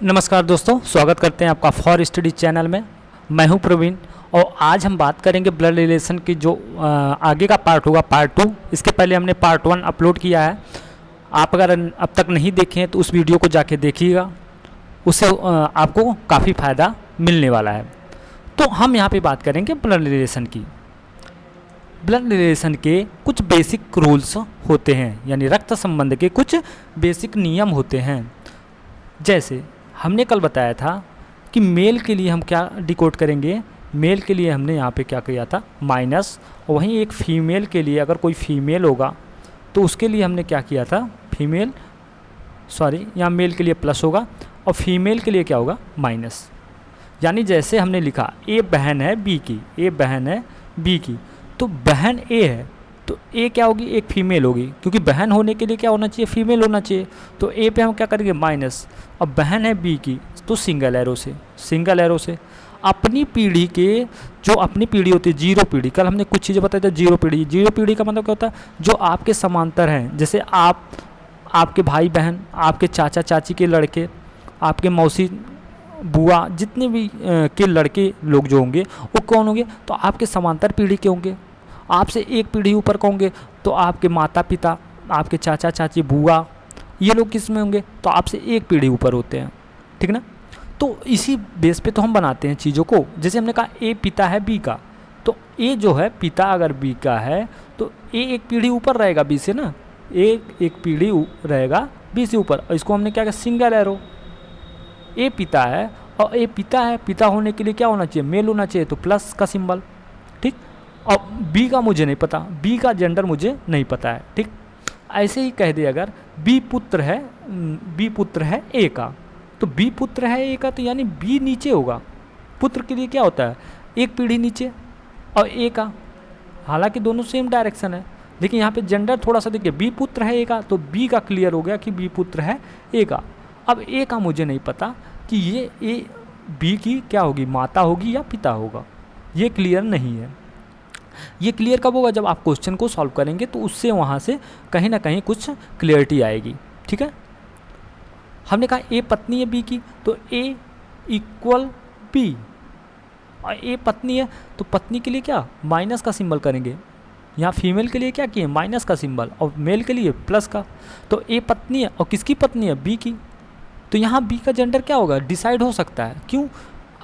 नमस्कार दोस्तों, स्वागत करते हैं आपका फॉर स्टडी चैनल में। मैं हूं प्रवीण और आज हम बात करेंगे ब्लड रिलेशन की जो आगे का पार्ट होगा, पार्ट 2। इसके पहले हमने पार्ट 1 अपलोड किया है। आप अगर अब तक नहीं देखे हैं तो उस वीडियो को जाके देखिएगा, उससे आपको काफ़ी फ़ायदा मिलने वाला है। तो हम यहाँ पे बात करेंगे ब्लड रिलेशन की। ब्लड रिलेशन के कुछ बेसिक रूल्स होते हैं, यानी रक्त संबंध के कुछ बेसिक नियम होते हैं। जैसे हमने कल बताया था कि मेल के लिए हम क्या डिकोड करेंगे। मेल के लिए हमने यहाँ पे क्या किया था, माइनस, और वहीं एक फ़ीमेल के लिए अगर कोई फ़ीमेल होगा तो उसके लिए हमने क्या किया था, यहाँ मेल के लिए प्लस होगा और फीमेल के लिए क्या होगा, माइनस। यानी जैसे हमने लिखा ए बहन है बी की, ए बहन है बी की, तो बहन ए है तो ए क्या होगी, एक फीमेल होगी, क्योंकि बहन होने के लिए क्या होना चाहिए, फीमेल होना चाहिए। तो ए पे हम क्या करेंगे, माइनस। अब बहन है बी की तो सिंगल एरो से अपनी पीढ़ी के, जो अपनी पीढ़ी होती है, जीरो पीढ़ी, कल हमने कुछ चीज़ें बताई थी। जीरो पीढ़ी का मतलब क्या होता है, जो आपके समांतर हैं, जैसे आपके भाई बहन, आपके चाचा चाची के लड़के, आपके मौसी बुआ, जितने भी के लड़के लोग जो होंगे वो कौन होंगे, तो आपके समांतर पीढ़ी के होंगे। आपसे एक पीढ़ी ऊपर का होंगे तो आपके माता पिता, आपके चाचा चाची, बुआ, ये लोग किस में होंगे, तो आपसे एक पीढ़ी ऊपर होते हैं, ठीक ना। तो इसी बेस पे तो हम बनाते हैं चीज़ों को। जैसे हमने कहा ए पिता है बी का, तो ए जो है पिता अगर बी का है तो ए एक पीढ़ी ऊपर रहेगा बी से ना, एक पीढ़ी रहेगा बी से ऊपर। और इसको हमने क्या किया, सिंगल एरो। ए पिता है और ए पिता है, पिता होने के लिए क्या होना चाहिए, मेल होना चाहिए, तो प्लस का सिंबल, ठीक। और बी का मुझे नहीं पता, बी का जेंडर मुझे नहीं पता है, ठीक। ऐसे ही कह दे अगर बी पुत्र है ए का, तो बी पुत्र है ए का, तो यानी बी नीचे होगा। पुत्र के लिए क्या होता है, एक पीढ़ी नीचे, और ए का, हालांकि दोनों सेम डायरेक्शन है, लेकिन यहाँ पे जेंडर थोड़ा सा देखिए, बी पुत्र है ए का, तो बी का क्लियर हो गया कि बी पुत्र है ए का। अब ए का मुझे नहीं पता कि ये ए बी की क्या होगी, माता होगी या पिता होगा, ये क्लियर नहीं है। ये क्लियर कब होगा, जब आप क्वेश्चन को सॉल्व करेंगे, तो उससे वहाँ से कहीं ना कहीं कुछ क्लियरिटी आएगी, ठीक है। हमने कहा ए पत्नी है बी की, तो ए इक्वल बी, और ए पत्नी है तो पत्नी के लिए क्या, माइनस का सिंबल करेंगे। यहाँ फीमेल के लिए क्या किए, माइनस का सिंबल, और मेल के लिए प्लस का। तो ए पत्नी है, और किसकी पत्नी है, बी की, तो यहाँ बी का जेंडर क्या होगा, डिसाइड हो सकता है। क्यों,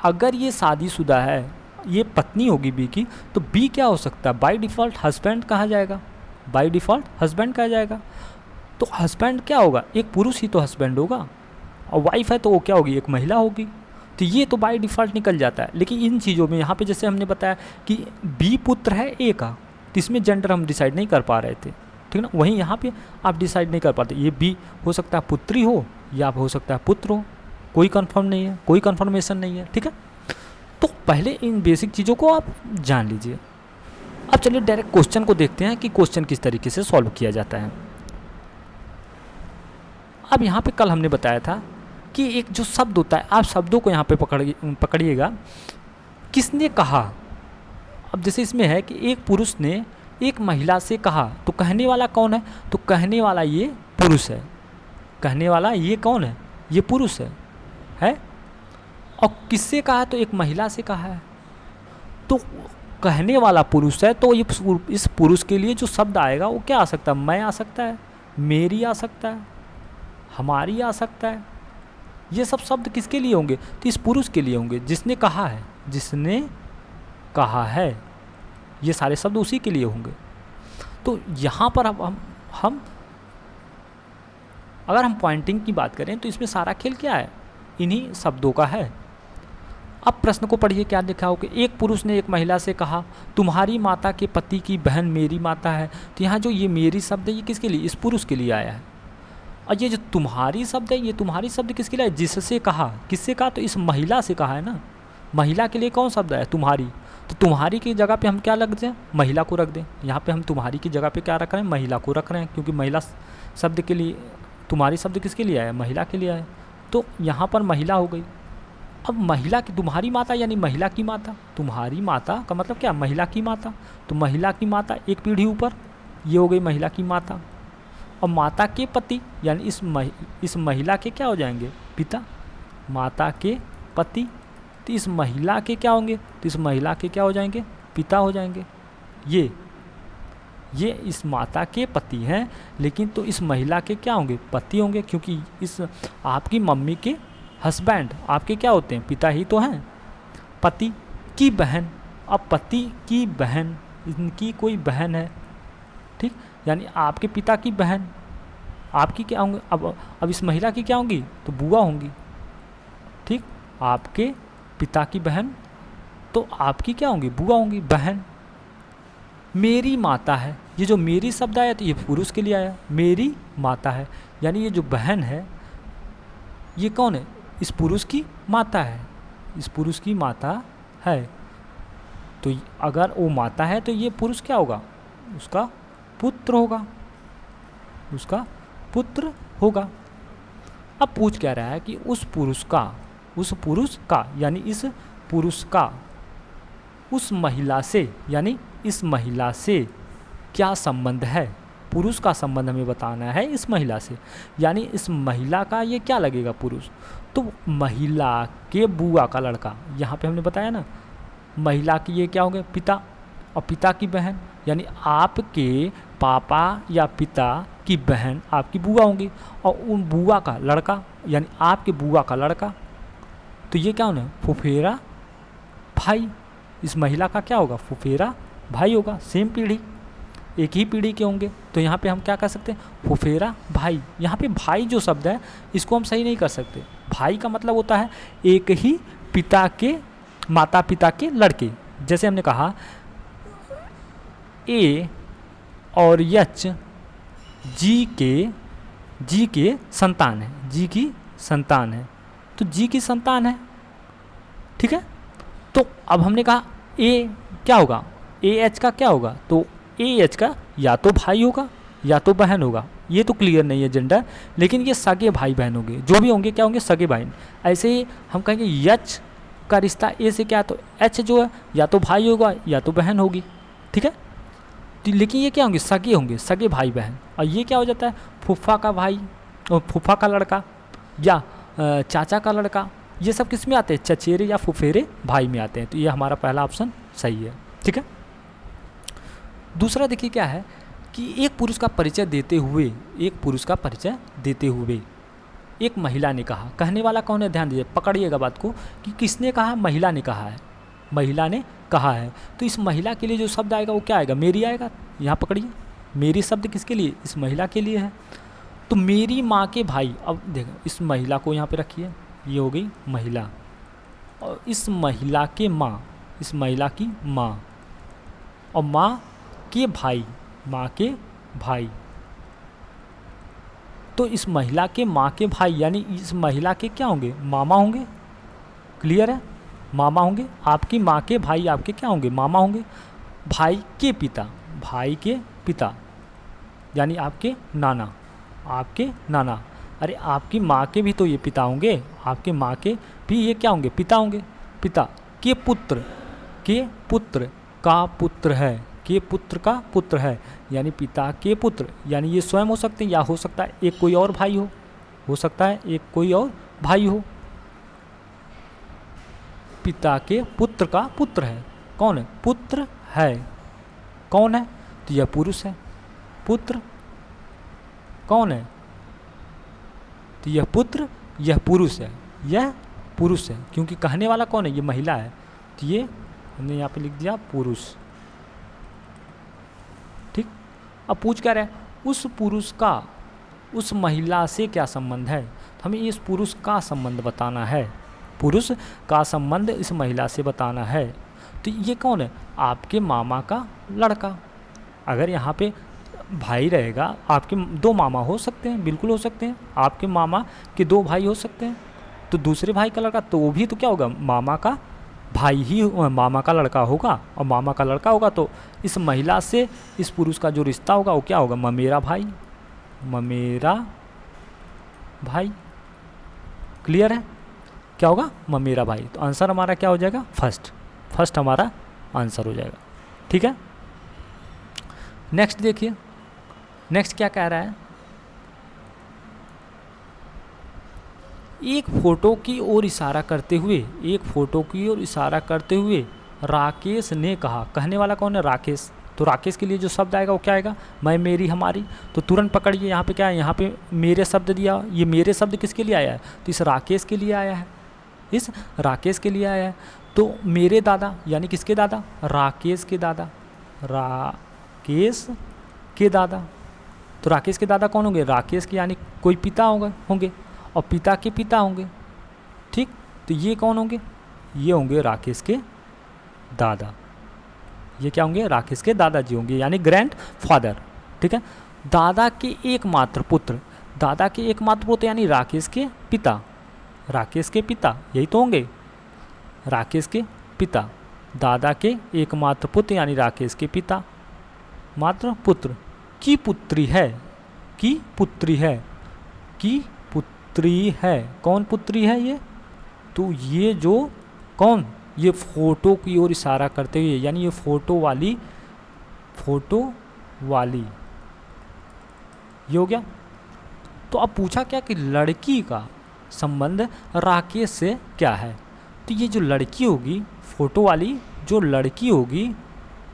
अगर ये शादीशुदा है, ये पत्नी होगी बी की, तो बी क्या हो सकता है, बाय डिफ़ॉल्ट हस्बैंड कहा जाएगा, तो हस्बैंड क्या होगा, एक पुरुष ही तो हस्बैंड होगा, और वाइफ है तो वो क्या होगी, एक महिला होगी। तो ये तो बाय डिफ़ॉल्ट निकल जाता है। लेकिन इन चीज़ों में यहाँ पे जैसे हमने बताया कि बी पुत्र है ए का, तो इसमें जेंडर हम डिसाइड नहीं कर पा रहे थे, ठीक ना। वहीं यहाँ पे आप डिसाइड नहीं कर पाते, ये बी हो सकता है पुत्री हो या हो सकता है पुत्र हो, कोई कंफर्म नहीं है, कोई कंफर्मेशन नहीं है, ठीक है। तो पहले इन बेसिक चीज़ों को आप जान लीजिए। अब चलिए डायरेक्ट क्वेश्चन को देखते हैं कि क्वेश्चन किस तरीके से सॉल्व किया जाता है। अब यहाँ पे कल हमने बताया था कि एक जो शब्द होता है, आप शब्दों को यहाँ पे पकड़िएगा, किसने कहा। अब जैसे इसमें है कि एक पुरुष ने एक महिला से कहा, तो कहने वाला कौन है, तो कहने वाला ये पुरुष है, कहने वाला ये कौन है, ये पुरुष है। और किससे कहा है, तो एक महिला से कहा है, तो कहने वाला पुरुष है, तो ये इस पुरुष के लिए जो शब्द आएगा वो क्या आ सकता है, मैं आ सकता है, मेरी आ सकता है, हमारी आ सकता है। ये सब शब्द किसके लिए होंगे, तो इस पुरुष के लिए होंगे, जिसने कहा है, ये सारे शब्द उसी के लिए होंगे। तो यहाँ पर हम अगर हम पॉइंटिंग की बात करें तो इसमें सारा खेल क्या है, इन्हीं शब्दों का है। अब प्रश्न को पढ़िए, क्या लिखा हो कि एक पुरुष ने एक महिला से कहा, तुम्हारी माता के पति की बहन मेरी माता है। तो यहाँ जो ये मेरी शब्द है, ये किसके लिए, इस पुरुष के लिए आया है। और ये जो तुम्हारी शब्द है, ये तुम्हारी शब्द किसके लिए, जिससे कहा, किससे कहा, तो इस महिला से कहा है ना। महिला के लिए कौन शब्द है, तुम्हारी, तो तुम्हारी की जगह पे हम क्या रख दें, महिला को रख दें। यहाँ पे हम तुम्हारी की जगह पे क्या रख रहे हैं, महिला को रख रहे हैं, क्योंकि महिला शब्द के लिए तुम्हारी शब्द किसके लिए आया, महिला के लिए आया। तो यहाँ पर महिला हो गई। अब महिला की, तुम्हारी माता यानी महिला की माता, तुम्हारी माता का मतलब क्या, महिला की माता, तो महिला की माता एक पीढ़ी ऊपर, ये हो गई महिला की माता। और माता के पति यानी इस महिला के क्या हो जाएंगे, पिता, माता के पति, तो इस महिला के क्या होंगे, तो इस महिला के क्या हो जाएंगे, पिता हो जाएंगे। ये इस माता के पति हैं, लेकिन तो इस महिला के क्या होंगे, पति होंगे, क्योंकि इस आपकी मम्मी के हस्बैंड आपके क्या होते हैं, पिता ही तो हैं। पति की बहन, अब पति की बहन, इनकी कोई बहन है, ठीक, यानी आपके पिता की बहन आपकी क्या होंगे, अब इस महिला की क्या होंगी, तो बुआ होंगी, ठीक, आपके पिता की बहन तो आपकी क्या होंगी, बुआ होंगी, बहन। मेरी माता है, ये जो मेरी शब्द आया तो ये पुरुष के लिए आया, मेरी माता है, यानी ये जो बहन है ये कौन है, इस पुरुष की माता है, इस पुरुष की माता है। तो अगर वो माता है तो ये पुरुष क्या होगा, उसका पुत्र होगा, उसका पुत्र होगा। अब पूछ क्या रहा है कि उस पुरुष का यानी इस पुरुष का उस महिला से, यानी इस महिला से क्या संबंध है, पुरुष का संबंध हमें बताना है इस महिला से, यानी इस महिला का ये क्या लगेगा, पुरुष, तो महिला के बुआ का लड़का, यहाँ पे हमने बताया ना, महिला की ये क्या होंगे, पिता, और पिता की बहन, यानी आपके पापा या पिता की बहन आपकी बुआ होंगी, और उन बुआ का लड़का यानी आपके बुआ का लड़का, तो ये क्या होना, फुफेरा भाई, इस महिला का क्या होगा, फुफेरा भाई होगा, सेम पीढ़ी, एक ही पीढ़ी के होंगे। तो यहाँ पे हम क्या कर सकते हैं, फुफेरा भाई। यहाँ पे भाई जो शब्द है इसको हम सही नहीं कर सकते, भाई का मतलब होता है एक ही पिता के, माता पिता के लड़के। जैसे हमने कहा ए और एच जी के संतान है, जी की संतान है, तो जी की संतान है, ठीक है। तो अब हमने कहा ए क्या होगा, ए एच का क्या होगा, तो ए एच का या तो भाई होगा या तो बहन होगा, ये तो क्लियर नहीं है जेंडर, लेकिन ये सगे भाई बहन होंगे, जो भी होंगे क्या होंगे, सगे भाई। ऐसे ही हम कहेंगे एच का रिश्ता ए से क्या, तो एच जो है या तो भाई होगा या तो बहन होगी, ठीक है। तो लेकिन ये क्या होंगे, सगे होंगे, सगे भाई बहन। और ये क्या हो जाता है, फूफा का भाई और फूफा का लड़का या चाचा का लड़का, ये सब किस में आते हैं, चचेरे या फुफेरे भाई में आते हैं। तो ये हमारा पहला ऑप्शन सही है, ठीक है। दूसरा देखिए क्या है कि एक पुरुष का परिचय देते हुए एक महिला ने कहा, कहने वाला कौन है, ध्यान दीजिए, पकड़िएगा बात को, कि किसने कहा, महिला ने कहा है, महिला ने कहा है। तो इस महिला के लिए जो शब्द आएगा वो क्या आएगा, मेरी आएगा। यहाँ पकड़िए, मेरी शब्द किसके लिए, इस महिला के लिए है। तो मेरी माँ के भाई, अब देखो इस महिला को यहाँ पे रखिए, ये हो गई महिला, और इस महिला के माँ, इस महिला की माँ, और माँ के भाई, माँ के भाई, तो इस महिला के माँ के भाई यानी इस महिला के क्या होंगे, मामा होंगे, क्लियर है, मामा होंगे। आपकी माँ के भाई आपके क्या होंगे, मामा होंगे। भाई के पिता यानी आपके नाना, अरे आपकी माँ के भी तो ये पिता होंगे, आपके माँ के भी ये क्या होंगे, पिता होंगे। पिता के पुत्र का पुत्र है, यानी पिता के पुत्र, यानी ये स्वयं हो सकते हैं या हो सकता है एक कोई और भाई हो सकता है एक कोई और भाई हो। पिता के पुत्र का पुत्र है, कौन है, पुत्र है, कौन है, तो यह पुरुष है। पुत्र कौन है, तो यह पुत्र, यह पुरुष है, क्योंकि कहने वाला कौन है, ये महिला है, तो ये हमने यहाँ पे लिख दिया पुरुष, ठीक। अब पूछ क्या रहा है, उस पुरुष का उस महिला से क्या संबंध है, तो हमें इस पुरुष का संबंध बताना है, पुरुष का संबंध इस महिला से बताना है। तो ये कौन है, आपके मामा का लड़का। अगर यहाँ पे भाई रहेगा, आपके दो मामा हो सकते हैं, बिल्कुल हो सकते हैं, आपके मामा के दो भाई हो सकते हैं, तो दूसरे भाई का लड़का, तो वो भी तो क्या होगा, मामा का भाई ही, मामा का लड़का होगा, और मामा का लड़का होगा, तो इस महिला से इस पुरुष का जो रिश्ता होगा वो क्या होगा, ममेरा भाई, क्लियर है, क्या होगा, ममेरा भाई। तो आंसर हमारा क्या हो जाएगा, फर्स्ट हमारा आंसर हो जाएगा, ठीक है। नेक्स्ट देखिए, नेक्स्ट क्या कह रहा है, एक फ़ोटो की ओर इशारा करते हुए, एक फ़ोटो की ओर इशारा करते हुए राकेश ने कहा। कहने वाला कौन है? राकेश। तो राकेश के लिए जो शब्द आएगा वो क्या आएगा? मैं, मेरी, हमारी। तो तुरंत पकड़िए यहाँ पे क्या है, यहाँ पे मेरे शब्द दिया। ये मेरे शब्द किसके लिए आया है? तो इस राकेश के लिए आया है, इस राकेश के लिए आया है। तो मेरे दादा यानी किसके दादा? राकेश के दादा, राकेश के दादा। तो राकेश के दादा कौन होंगे? राकेश के यानी कोई पिता होंगे और पिता के पिता होंगे, ठीक। तो ये कौन होंगे? ये होंगे राकेश के दादा। ये क्या होंगे? राकेश के दादाजी होंगे यानी ग्रैंड फादर, ठीक है। दादा के एकमात्र पुत्र, दादा के एकमात्र पुत्र यानी राकेश के पिता, राकेश के पिता यही तो होंगे, राकेश के पिता। दादा के एकमात्र पुत्र यानी राकेश के पिता मात्र पुत्र की पुत्री है, की पुत्री है, की पुत्री है। कौन पुत्री है ये? तो ये जो कौन, ये फ़ोटो की ओर इशारा करते हुए यानी ये फ़ोटो वाली ये हो गया। तो अब पूछा क्या कि लड़की का संबंध राकेश से क्या है? तो ये जो लड़की होगी, फ़ोटो वाली जो लड़की होगी,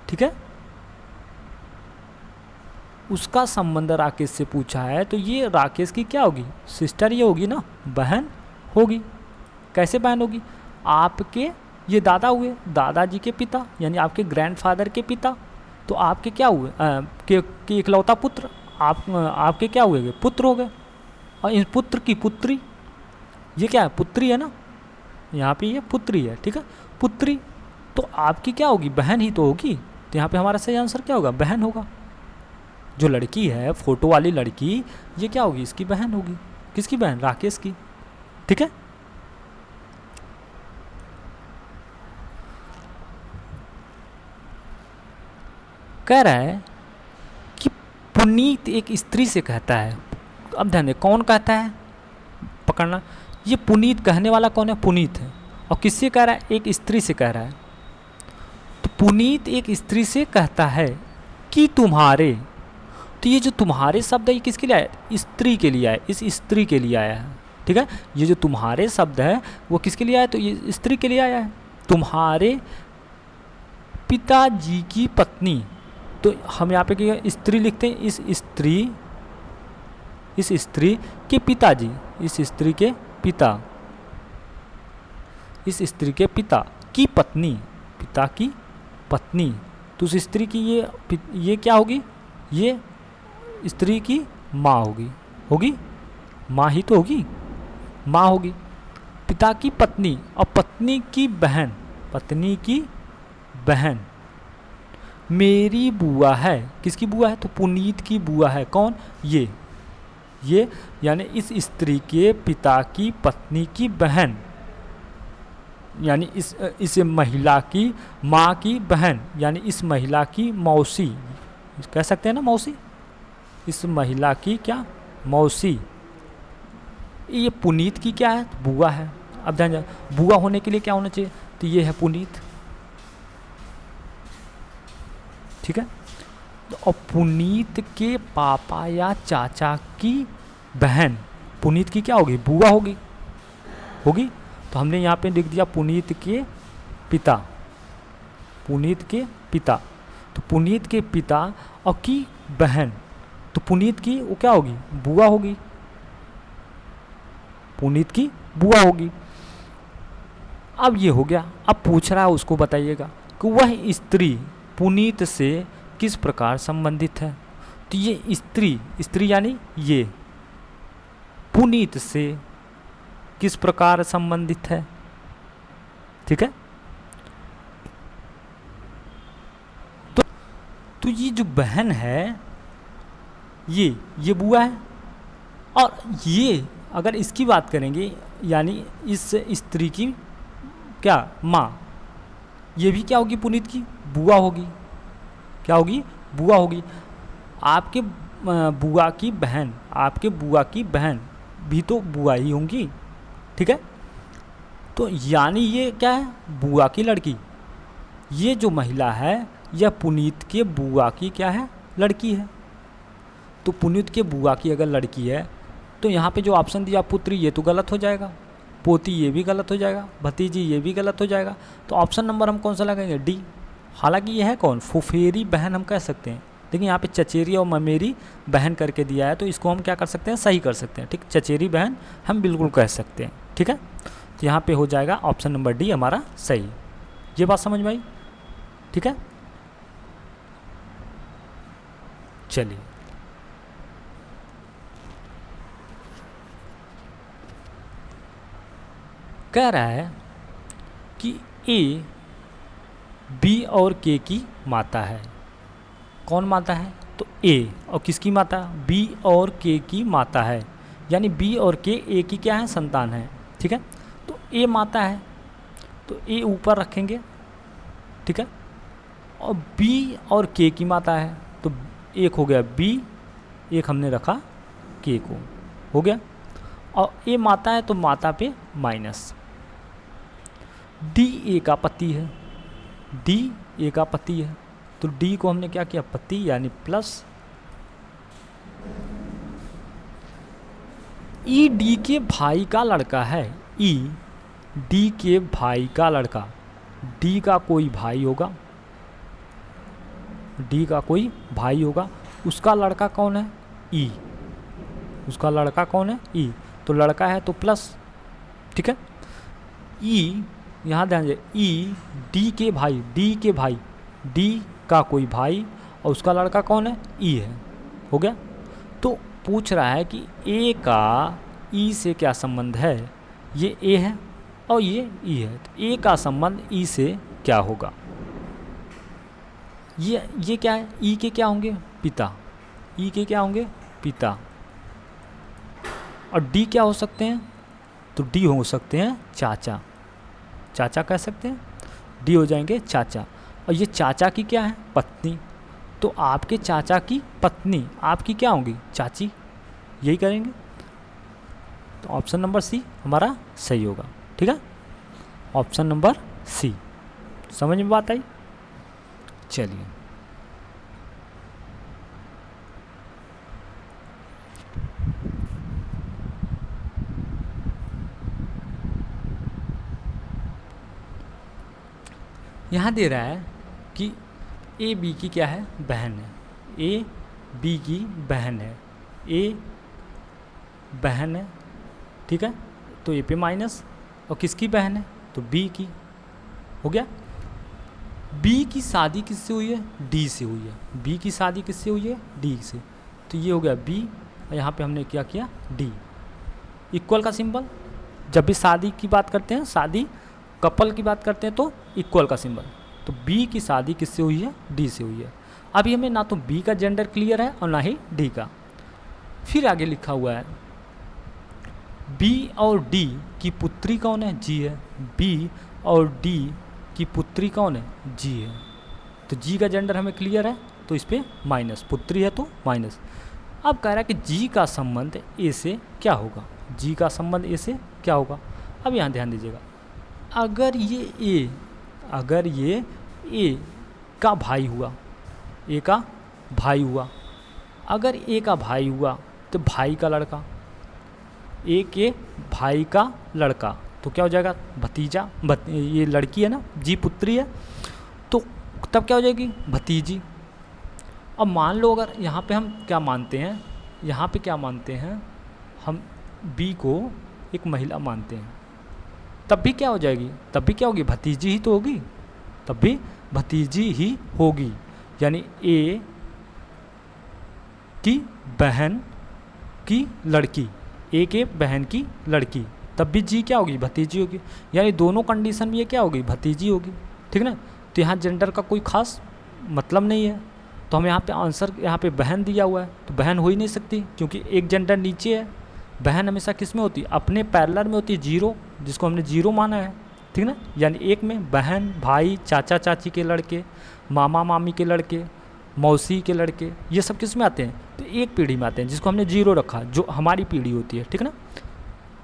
ठीक है, उसका संबंध राकेश से पूछा है। तो ये राकेश की क्या होगी? सिस्टर ये होगी ना, बहन होगी। कैसे बहन होगी? आपके ये दादा हुए, दादाजी के पिता यानी आपके ग्रैंडफादर के पिता। तो आपके क्या हुए? के इकलौता पुत्र, आपके क्या हुए? पुत्र हो गए। और इन पुत्र की पुत्री, ये क्या है? पुत्री है ना, यहाँ पे ये पुत्री है, ठीक है, पुत्री। तो आपकी क्या होगी? बहन ही तो होगी। तो यहाँ पे हमारा सही आंसर क्या होगा? बहन होगा। जो लड़की है, फोटो वाली लड़की, ये क्या होगी? इसकी बहन होगी। किसकी बहन? राकेश की, ठीक है। कह रहा है कि पुनीत एक स्त्री से कहता है। अब ध्यान दें, कौन कहता है? पकड़ना, ये पुनीत कहने वाला कौन है? पुनीत है। और किससे कह रहा है? एक स्त्री से कह रहा है। तो पुनीत एक स्त्री से कहता है कि तुम्हारे, तो ये जो तुम्हारे शब्द है ये किसके लिए आया? स्त्री के लिए आया, इस स्त्री के लिए आया है, ठीक है। ये जो तुम्हारे शब्द है वो किसके लिए आया? तो ये स्त्री के लिए आया है। तुम्हारे पिताजी की पत्नी, तो हम यहाँ पे क्या स्त्री लिखते हैं? इस स्त्री के पिताजी, इस स्त्री के पिता, इस स्त्री के पिता की पत्नी, पिता की पत्नी। तो उस स्त्री की ये क्या होगी? ये स्त्री की माँ होगी, माँ ही तो होगी, माँ होगी। पिता की पत्नी और पत्नी की बहन, पत्नी की बहन मेरी बुआ है। किसकी बुआ है? तो पुनीत की बुआ है। कौन? ये यानी इस स्त्री के पिता की पत्नी की बहन, यानी इस महिला की माँ की बहन, यानी इस महिला की मौसी कह सकते हैं ना, मौसी। इस महिला की क्या? मौसी। ये पुनीत की क्या है? बुआ है। अब ध्यान जाए, बुआ होने के लिए क्या होना चाहिए? तो ये है पुनीत, ठीक है। और पुनीत के पापा या चाचा की बहन, पुनीत की क्या होगी? बुआ होगी। तो हमने यहाँ पे लिख दिया पुनीत के पिता, पुनीत के पिता। तो पुनीत के पिता और की बहन, तो पुनीत की वो क्या होगी? बुआ होगी, पुनीत की बुआ होगी। अब ये हो गया। अब पूछ रहा है उसको बताइएगा कि वह स्त्री पुनीत से किस प्रकार संबंधित है। तो ये स्त्री यानी ये पुनीत से किस प्रकार संबंधित है, ठीक है। तो ये जो बहन है ये बुआ है। और ये अगर इसकी बात करेंगे यानी इस स्त्री की क्या? माँ, ये भी क्या होगी? पुनीत की बुआ होगी। क्या होगी? बुआ होगी। आपके बुआ की बहन, आपके बुआ की बहन भी तो बुआ ही होंगी, ठीक है। तो यानी ये क्या है? बुआ की लड़की। ये जो महिला है यह पुनीत के बुआ की क्या है? लड़की है। तो पुनीत के बुआ की अगर लड़की है तो यहाँ पे जो ऑप्शन दिया पुत्री ये तो गलत हो जाएगा, पोती ये भी गलत हो जाएगा, भतीजी ये भी गलत हो जाएगा। तो ऑप्शन नंबर हम कौन सा लगाएंगे? डी। हालांकि ये है कौन? फुफेरी बहन हम कह सकते हैं। देखिए यहाँ पे चचेरी और ममेरी बहन करके दिया है, तो इसको हम क्या कर सकते हैं? सही कर सकते हैं। ठीक, चचेरी बहन हम बिल्कुल कह सकते हैं। ठीक है, तो यहाँ पे हो जाएगा ऑप्शन नंबर डी हमारा सही। ये बात समझ में आई? ठीक है, चलिए कह रहा है कि ए बी और के की माता है। कौन माता है? तो ए, और किसकी माता? बी और के की माता है, यानी बी और के ए की क्या है? संतान है। ठीक है, तो ए माता है तो ए ऊपर रखेंगे। ठीक है, और बी और के की माता है तो एक हो गया बी, एक हमने रखा के को, हो गया। और ए माता है तो माता पे माइनस। डी ए का पति है, डी ए का पति है, तो डी को हमने क्या किया? पति, यानी प्लस। ई डी के भाई का लड़का है, ई डी के भाई का लड़का, डी का कोई भाई होगा, डी का कोई भाई होगा, उसका लड़का कौन है? ई, उसका लड़का कौन है? ई, तो लड़का है तो प्लस। ठीक है, ई, यहाँ ध्यान दीजिए, ई डी के भाई, डी के भाई, डी का कोई भाई और उसका लड़का कौन है? ई है, हो गया। तो पूछ रहा है कि ए का ई से क्या संबंध है? ये ए है और ये ई है, तो ए का संबंध ई से क्या होगा? ये क्या है? ई के क्या होंगे? पिता, ई के क्या होंगे? पिता। और डी क्या हो सकते हैं? तो डी हो सकते हैं चाचा, चाचा कह सकते हैं, डी हो जाएंगे चाचा। और ये चाचा की क्या है? पत्नी, तो आपके चाचा की पत्नी आपकी क्या होंगी? चाची, यही करेंगे। तो ऑप्शन नंबर सी हमारा सही होगा। ठीक है, ऑप्शन नंबर सी। समझ में बात आई? चलिए यहाँ दे रहा है कि ए बी की क्या है? बहन है, ए बी की बहन है, ए बहन है। ठीक है, तो ए पे माइनस, और किसकी बहन है? तो बी की, हो गया। बी की शादी किससे हुई है? डी से हुई है, बी की शादी किससे हुई है? डी से, तो ये हो गया बी, और यहाँ पे हमने क्या किया? डी। इक्वल का सिंबल, जब भी शादी की बात करते हैं, शादी कपल की बात करते हैं तो इक्वल का सिंबल। तो बी की शादी किससे हुई है? डी से हुई है। अभी हमें ना तो बी का जेंडर क्लियर है और ना ही डी का। फिर आगे लिखा हुआ है बी और डी की पुत्री कौन है? जी है, बी और डी की पुत्री कौन है? जी है। तो जी का जेंडर हमें क्लियर है, तो इस पर माइनस, पुत्री है तो माइनस। अब कह रहा है कि जी का संबंध ए से क्या होगा? जी का संबंध ए से क्या होगा? अब यहाँ ध्यान दीजिएगा, अगर ये ए का भाई हुआ, ए का भाई हुआ, अगर ए का भाई हुआ तो भाई का लड़का, ए के भाई का लड़का, तो क्या हो जाएगा? भतीजा। ये लड़की है ना, जी पुत्री है, तो तब क्या हो जाएगी? भतीजी। अब मान लो अगर यहाँ पे हम क्या मानते हैं, यहाँ पे क्या मानते हैं हम? बी को एक महिला मानते हैं, तब भी क्या हो जाएगी? तब भी क्या होगी? भतीजी ही तो होगी, तब भी भतीजी ही होगी। यानी ए की बहन की लड़की, ए के बहन की लड़की, तब भी जी क्या होगी? भतीजी होगी। यानी दोनों कंडीशन में ये क्या होगी? भतीजी होगी। ठीक ना, तो यहाँ जेंडर का कोई खास मतलब नहीं है, तो हम यहाँ पे आंसर, यहाँ पे बहन दिया हुआ है तो बहन हो ही नहीं सकती, क्योंकि एक जेंडर नीचे है। बहन हमेशा किस में होती है? अपने पैरेलल में होती है, जीरो, जिसको हमने जीरो माना है। ठीक ना, यानी एक में बहन, भाई, चाचा चाची के लड़के, मामा मामी के लड़के, मौसी के लड़के, ये सब किस में आते हैं? तो एक पीढ़ी में आते हैं, जिसको हमने जीरो रखा, जो हमारी पीढ़ी होती है। ठीक ना,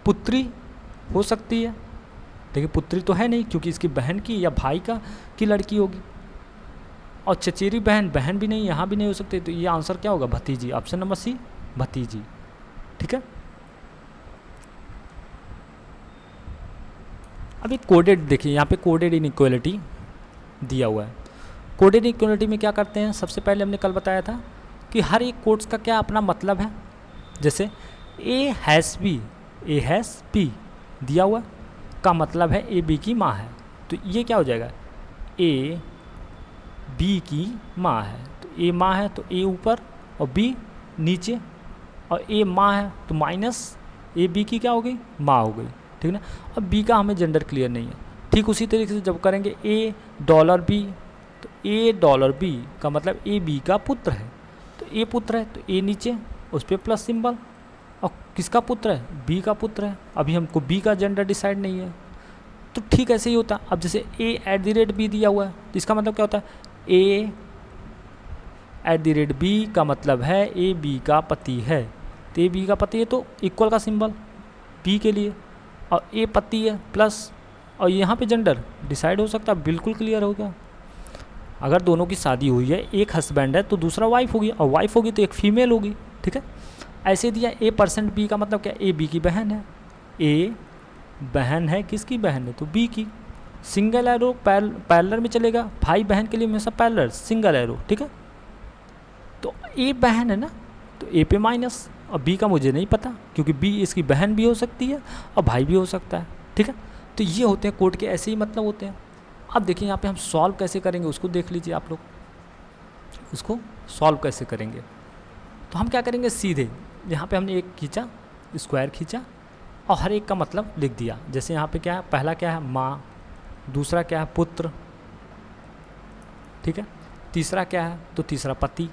पुत्री हो सकती है, देखिए पुत्री तो है नहीं, क्योंकि इसकी बहन की या भाई का की लड़की होगी। और चचेरी बहन, बहन भी नहीं, यहाँ भी नहीं हो सकती, तो ये आंसर क्या होगा? भतीजी। ऑप्शन नंबर सी, भतीजी। ठीक है, अभी कोडेड देखिए, यहाँ पे कोडेड इनइक्वालिटी दिया हुआ है। कोडेड इनइक्वालिटी में क्या करते हैं, सबसे पहले हमने कल बताया था कि हर एक कोड्स का क्या अपना मतलब है। जैसे ए हैज़ बी दिया हुआ का मतलब है ए बी की माँ है, तो ये क्या हो जाएगा, ए बी की माँ है, तो ए माँ है तो ए ऊपर और बी नीचे, और ए माँ है तो माइनस ए बी की क्या हो गई, माँ हो गई, ठीक ना। अब बी का हमें जेंडर क्लियर नहीं है। ठीक उसी तरीके से जब करेंगे ए डॉलर बी, तो ए डॉलर बी का मतलब ए बी का पुत्र है, तो ए पुत्र है तो ए नीचे उस पर प्लस सिंबल, और किसका पुत्र है, बी का पुत्र है। अभी हमको बी का जेंडर डिसाइड नहीं है, तो ठीक ऐसे ही होता है। अब जैसे a@b दिया हुआ है, तो इसका मतलब क्या होता है, a@b का मतलब है ए बी का पति है, तो ए बी का पति है तो इक्वल का सिंबल बी के लिए, और ए पति है प्लस, और यहाँ पे जेंडर डिसाइड हो सकता है, बिल्कुल क्लियर हो गया। अगर दोनों की शादी हुई है, एक हस्बैंड है तो दूसरा वाइफ होगी, और वाइफ होगी तो एक फीमेल होगी, ठीक है। ऐसे दिया a% का मतलब क्या, ए बी की बहन है, ए बहन है, किसकी बहन है, तो बी की। सिंगल एरो पैरेलल में चलेगा, भाई बहन के लिए हमेशा पैरेलल, सिंगल एरो, ठीक है। तो ए बहन है ना, तो ए पे माइनस, और बी का मुझे नहीं पता क्योंकि बी इसकी बहन भी हो सकती है और भाई भी हो सकता है, ठीक है। तो ये होते हैं कोड के ऐसे ही मतलब होते हैं। अब देखिए यहाँ पे हम सॉल्व कैसे करेंगे उसको देख लीजिए आप लोग, उसको सॉल्व कैसे करेंगे। तो हम क्या करेंगे, सीधे यहाँ पे हमने एक खींचा, स्क्वायर खींचा, और हर एक का मतलब लिख दिया। जैसे यहाँ पे क्या है, पहला क्या है, माँ, दूसरा क्या है, पुत्र, ठीक है, तीसरा क्या है, तो तीसरा पति,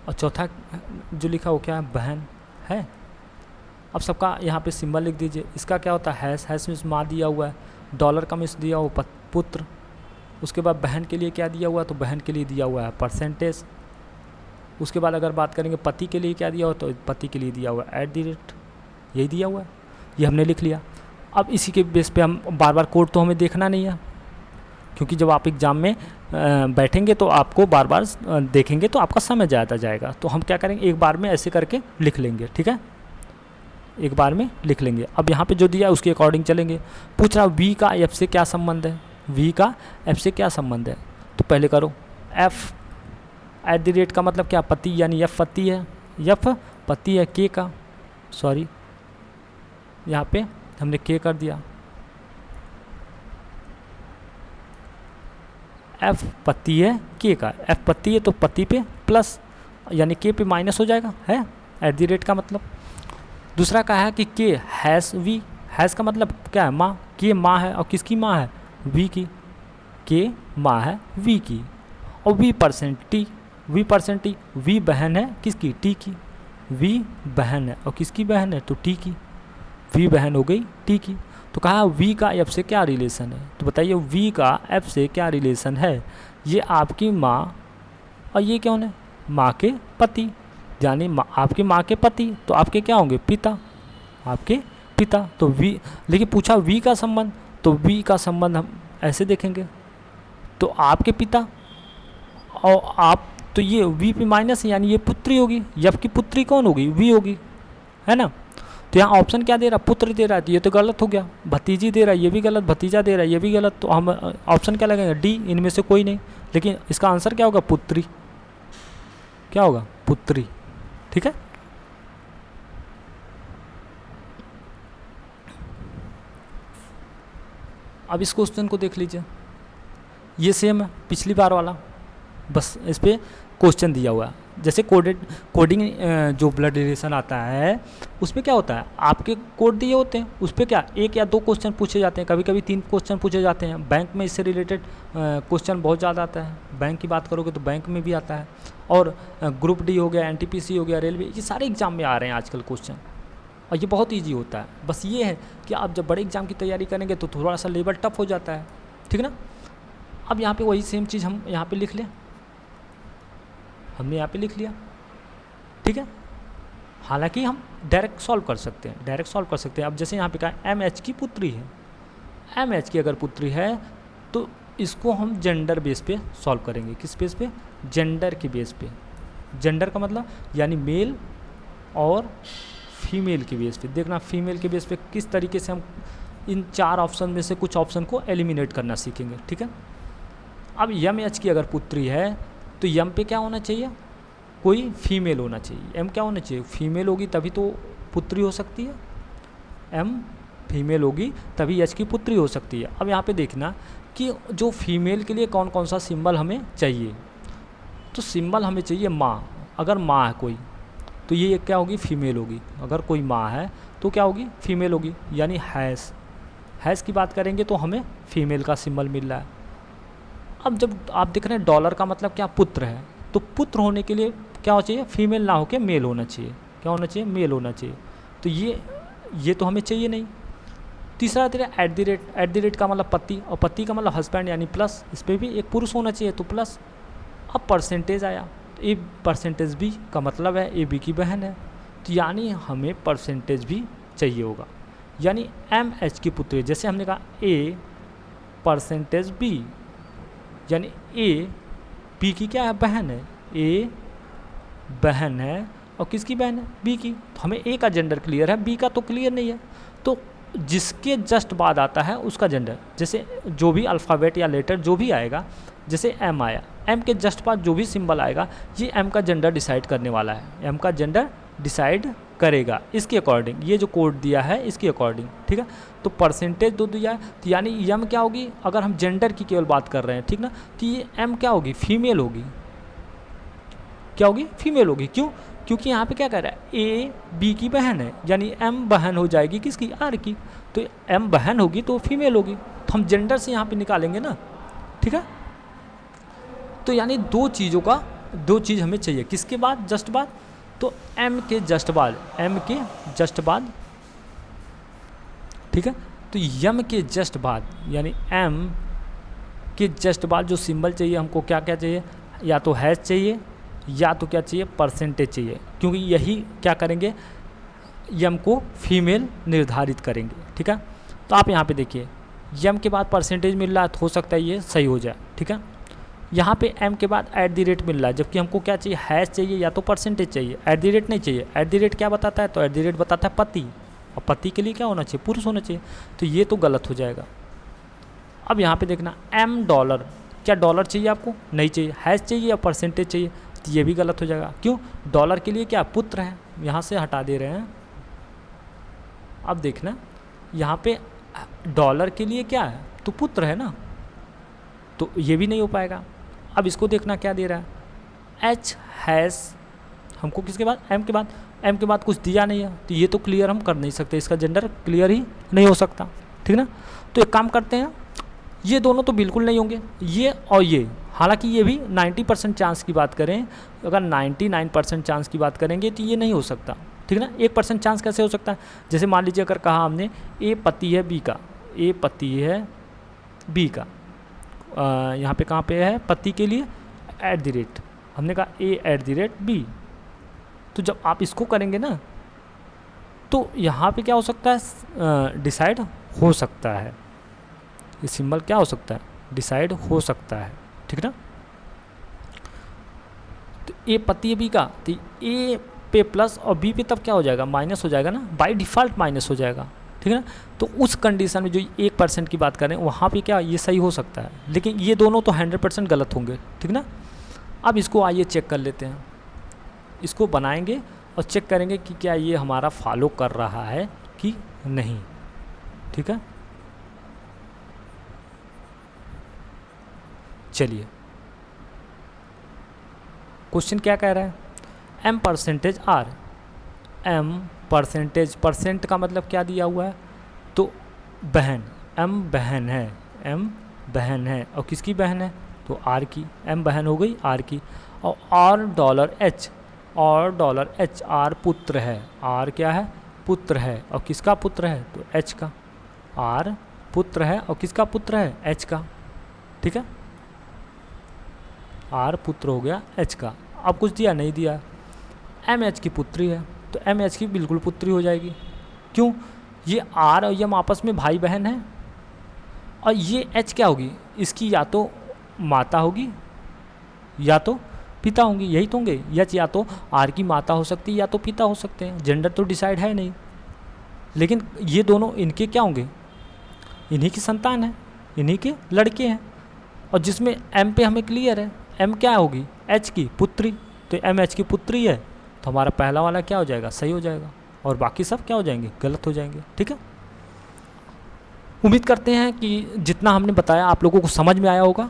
और चौथा जो लिखा वो क्या है, बहन है। अब सबका यहाँ पे सिंबल लिख दीजिए। इसका क्या होता है, हैश में माँ दिया हुआ है, डॉलर का मिस दिया हुआ पुत्र, उसके बाद बहन के लिए क्या दिया हुआ है, तो बहन के लिए दिया हुआ है परसेंटेज। उसके बाद अगर बात करेंगे पति के लिए क्या दिया हुआ, तो पति के लिए दिया हुआ है @ यही दिया हुआ है, ये हमने लिख लिया। अब इसी के बेस पे हम बार बार कोड तो हमें देखना नहीं है, क्योंकि जब आप एग्ज़ाम में बैठेंगे तो आपको बार बार देखेंगे तो आपका समय ज़्यादा जाएगा। तो हम क्या करेंगे, एक बार में ऐसे करके लिख लेंगे, ठीक है, एक बार में लिख लेंगे। अब यहाँ पे जो दिया है उसके अकॉर्डिंग चलेंगे। पूछ रहा वी का एफ से क्या संबंध है, वी का एफ से क्या संबंध है, तो पहले करो एफ @ का मतलब क्या, पति, यानी एफ पति है, एफ पति है के का, सॉरी यहाँ पे हमने के कर दिया, एफ पति है के का, एफ पति है तो पति पे प्लस, यानी के पे माइनस हो जाएगा, है @ का मतलब। दूसरा कहा है कि के हैज़ वी, हैज़ का मतलब क्या है, माँ, के माँ है, और किसकी माँ है, वी की, के माँ है वी की, और वी%t, वी%t, वी बहन है किसकी, टी की, वी बहन है और किसकी बहन है, तो टी की, वी बहन हो गई टी की। तो कहा वी का एफ से क्या रिलेशन है, तो बताइए वी का एफ से क्या रिलेशन है, ये आपकी माँ और ये कौन है, माँ के पति, यानी आपकी माँ के पति, तो आपके क्या होंगे, पिता, आपके पिता। तो वी, लेकिन पूछा वी का संबंध, तो वी का संबंध हम ऐसे देखेंगे, तो आपके पिता और आप, तो ये वी पे माइनस, यानी ये पुत्री होगी, यफ की पुत्री कौन होगी, वी होगी, है ना। तो यहाँ ऑप्शन क्या दे रहा, पुत्र दे रहा है, तो ये तो गलत हो गया। भतीजी दे रहा है, ये भी गलत, भतीजा दे रहा है, ये भी गलत। तो हम ऑप्शन क्या लगेंगे, डी, इनमें से कोई नहीं। लेकिन इसका आंसर क्या होगा, पुत्री, क्या होगा, पुत्री, ठीक है। अब इस क्वेश्चन को देख लीजिए, ये सेम है पिछली बार वाला, बस इस पर क्वेश्चन दिया हुआ है। जैसे कोडिंग जो ब्लड रिलेशन आता है उसमें क्या होता है, आपके कोड दिए होते हैं, उस पर क्या 1 या 2 क्वेश्चन पूछे जाते हैं, कभी कभी 3 क्वेश्चन पूछे जाते हैं। बैंक में इससे रिलेटेड क्वेश्चन बहुत ज़्यादा आता है, बैंक की बात करोगे तो बैंक में भी आता है, और ग्रुप डी हो गया, NTPC हो गया, रेलवे, ये सारे एग्जाम में आ रहे हैं आजकल क्वेश्चन, और ये बहुत ईजी होता है। बस ये है कि आप जब बड़े एग्जाम की तैयारी करेंगे तो थोड़ा सा लेवल टफ हो जाता है, ठीक ना। अब यहाँ पे वही सेम चीज़ हम यहाँ पे लिख लें, हमने यहाँ पे लिख लिया, ठीक है। हालांकि हम डायरेक्ट सॉल्व कर सकते हैं, डायरेक्ट सॉल्व कर सकते हैं। अब जैसे यहाँ पे कहा MH की पुत्री है, MH की अगर पुत्री है तो इसको हम जेंडर बेस पे सॉल्व करेंगे। किस बेस पे, जेंडर के बेस पे। जेंडर का मतलब यानी मेल और फीमेल के बेस पे। देखना फीमेल के बेस पे किस तरीके से हम इन 4 ऑप्शन में से कुछ ऑप्शन को एलिमिनेट करना सीखेंगे, ठीक है। अब यम एच की अगर पुत्री है तो यम पे क्या होना चाहिए, कोई फीमेल होना चाहिए। एम क्या होना चाहिए, फीमेल होगी तभी तो पुत्री हो सकती है। एम फीमेल होगी तभी एच की पुत्री हो सकती है। अब यहाँ पे देखना कि जो फीमेल के लिए कौन कौन सा सिंबल हमें चाहिए। तो सिंबल हमें चाहिए माँ, अगर माँ है कोई तो ये क्या होगी, फीमेल होगी। अगर कोई माँ है तो क्या होगी, फीमेल होगी। यानी हैज़ की बात करेंगे तो हमें फीमेल का सिंबल मिल रहा है। अब जब आप देख रहे हैं डॉलर का मतलब क्या, पुत्र है, तो पुत्र होने के लिए क्या होना चाहिए, फीमेल ना होकर मेल होना चाहिए। क्या होना चाहिए, मेल होना चाहिए। तो ये तो हमें चाहिए नहीं। तीसरा तेरा एट द रेट का मतलब पति, और पति का मतलब हस्बैंड यानी प्लस, इस पर भी एक पुरुष होना चाहिए तो प्लस। अब परसेंटेज आया, ए परसेंटेज बी का मतलब है ए बी की बहन है, तो यानी हमें परसेंटेज भी चाहिए होगा। यानी एम एच की पुत्री, जैसे हमने कहा ए परसेंटेज बी, यानी ए बी की क्या है, बहन है। ए बहन है और किसकी बहन है, बी की। तो हमें ए का जेंडर क्लियर है, बी का तो क्लियर नहीं है। तो जिसके जस्ट बाद आता है उसका जेंडर, जैसे जो भी अल्फ़ाबेट या लेटर जो भी आएगा, जैसे एम आया, एम के जस्ट बाद जो भी सिंबल आएगा ये एम का जेंडर डिसाइड करने वाला है। एम का जेंडर डिसाइड करेगा इसके अकॉर्डिंग, ये जो कोड दिया है इसके अकॉर्डिंग, ठीक है। तो परसेंटेज दो दिया है, तो यानी एम क्या होगी, अगर हम जेंडर की केवल बात कर रहे हैं, ठीक ना, तो ये एम क्या होगी, फीमेल होगी। क्या होगी, फीमेल होगी। क्यों, क्योंकि यहाँ पे क्या कह रहा है, ए बी की बहन है, यानी एम बहन हो जाएगी किसकी, आर की। तो एम बहन होगी तो फीमेल होगी, तो हम जेंडर से यहाँ पे निकालेंगे ना, ठीक है। तो यानी दो चीज़ हमें चाहिए, किसके बाद, जस्ट बाद। तो एम के जस्ट बाद, एम के जस्ट बाद, ठीक है। तो यम के जस्ट बाद यानी एम के जस्ट बाद जो सिंबल चाहिए हमको, क्या क्या चाहिए, या तो हैश चाहिए या तो क्या चाहिए, परसेंटेज चाहिए। क्योंकि यही क्या करेंगे, यम को फीमेल निर्धारित करेंगे, ठीक है। तो आप यहाँ पे देखिए यम के बाद परसेंटेज मिल रहा है, तो हो सकता है ये सही हो जाए, ठीक है। यहाँ पे एम के बाद एट द रेट मिल रहा है, जबकि हमको क्या चाहिए, हैश चाहिए या तो परसेंटेज चाहिए, एट द रेट नहीं चाहिए। एट द रेट क्या बताता है, तो एट द रेट बताता है पति, और पति के लिए क्या होना चाहिए, पुरुष होना चाहिए। तो ये तो गलत हो जाएगा। अब यहाँ पे देखना एम डॉलर, क्या डॉलर चाहिए आपको, नहीं चाहिए। हैश चाहिए या परसेंटेज चाहिए, तो ये भी गलत हो जाएगा। क्यों, डॉलर के लिए क्या, पुत्र है, यहाँ से हटा दे रहे हैं। अब देखना यहाँ पे डॉलर के लिए क्या है, तो पुत्र है ना, तो ये भी नहीं हो पाएगा। अब इसको देखना क्या दे रहा है, एच हैश, हमको किसके बाद, एम के बाद, एम के बाद कुछ दिया नहीं है, तो ये तो क्लियर हम कर नहीं सकते, इसका जेंडर क्लियर ही नहीं हो सकता, ठीक ना। तो एक काम करते हैं, ये दोनों तो बिल्कुल नहीं होंगे, ये और ये। हालांकि ये भी 90% चांस की बात करें, अगर 99% चांस की बात करेंगे तो ये नहीं हो सकता, ठीक है ना। 1% चांस कैसे हो सकता है, जैसे मान लीजिए अगर कहा हमने ए पति है बी का, ए पति है बी का, यहाँ पे कहाँ पे है, पति के लिए एट द रेट, हमने कहा ए एट द रेट बी। तो जब आप इसको करेंगे ना, तो यहाँ पे क्या हो सकता है, डिसाइड हो सकता है, ये सिंबल क्या हो सकता है, डिसाइड हो सकता है, ठीक ना। तो ए पति है बी का, तो ए पे प्लस और बी पे तब क्या हो जाएगा, माइनस हो जाएगा ना, बाय डिफ़ॉल्ट माइनस हो जाएगा, ठीक है ना। तो उस कंडीशन में जो 1% की बात करें, वहाँ पे क्या ये सही हो सकता है, लेकिन ये दोनों तो 100% गलत होंगे, ठीक ना। अब इसको आइए चेक कर लेते हैं, इसको बनाएंगे और चेक करेंगे कि क्या ये हमारा फॉलो कर रहा है कि नहीं, ठीक है। चलिए क्वेश्चन क्या कह रहा है, M percentage R, M percentage, percent का मतलब क्या दिया हुआ है, तो बहन, एम बहन है, एम बहन है, और किसकी बहन है, तो आर की, एम बहन हो गई आर की। और आर डॉलर एच, और डॉलर एच, आर पुत्र है, आर क्या है, पुत्र है, और किसका पुत्र है, तो एच का। आर पुत्र है और किसका पुत्र है, एच का, ठीक है। आर पुत्र हो गया एच का। अब कुछ दिया नहीं दिया, एम एच की पुत्री है, तो एम एच की बिल्कुल पुत्री हो जाएगी। क्यों, ये आर और यम आपस में भाई बहन है, और ये एच क्या होगी, इसकी या तो माता होगी या तो पिता होंगी, यही तो होंगे। या तो आर की माता हो सकती है या तो पिता हो सकते हैं, जेंडर तो डिसाइड है नहीं। लेकिन ये दोनों इनके क्या होंगे, इन्हीं की संतान है, इन्हीं के लड़के हैं। और जिसमें एम पे हमें क्लियर है, एम क्या होगी, एच की पुत्री, तो एम एच की पुत्री है, तो हमारा पहला वाला क्या हो जाएगा, सही हो जाएगा, और बाकी सब क्या हो जाएंगे, गलत हो जाएंगे। ठीक है, उम्मीद करते हैं कि जितना हमने बताया आप लोगों को समझ में आया होगा,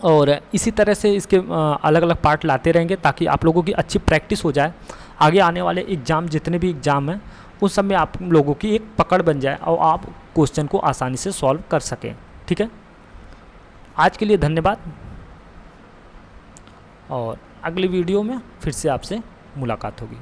और इसी तरह से इसके अलग अलग पार्ट लाते रहेंगे ताकि आप लोगों की अच्छी प्रैक्टिस हो जाए। आगे आने वाले एग्ज़ाम, जितने भी एग्ज़ाम हैं, उस सब में आप लोगों की एक पकड़ बन जाए और आप क्वेश्चन को आसानी से सॉल्व कर सकें। ठीक है, आज के लिए धन्यवाद, और अगली वीडियो में फिर से आपसे मुलाकात होगी।